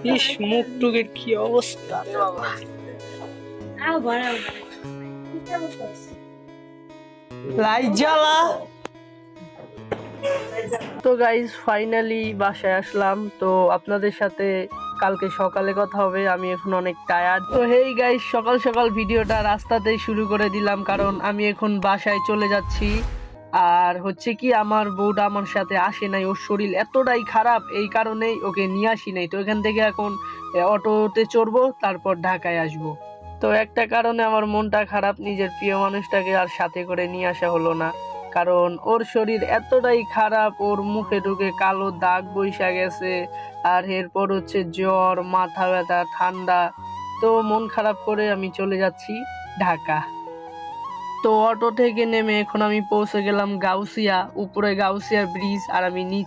ইস, মুখ টুকের কি অবস্থা রে বাবা। লাইট জ্বালা। তো গাইজ ফাইনালি বাসায় আসলাম। তো আপনাদের সাথে কালকে সকালে কথা হবে। আমি এখন অনেক টায়ার্ড। তো হেই গাইজ, সকাল সকাল ভিডিওটা রাস্তাতেই শুরু করে দিলাম, কারণ আমি এখন বাসায় চলে যাচ্ছি। আর হচ্ছে কি, আমার বউটা আমার সাথে আসে নাই, ওর শরীর এতটাই খারাপ, এই কারণেই ওকে নিয়ে আসি নাই। তো এখান থেকে এখন অটোতে চড়বো, তারপর ঢাকায় আসবো। তো একটা কারণে আমার মনটা খারাপ, নিজের প্রিয় মানুষটাকে আর সাথে করে নিয়ে আসা হলো না, কারণ ওর শরীর এতটাই খারাপ, ওর মুখে ঢুকে কালো দাগ বইসা গেছে। আর এরপর হচ্ছে জ্বর, মাথা ব্যথা, ঠান্ডা। তো মন খারাপ করে আমি চলে যাচ্ছি ঢাকা। তো অটো থেকে নেমে এখন আমি পৌঁছে গেলাম গাউসিয়া, উপরে গাউসিয়া ব্রিজ, আর আমি নিচে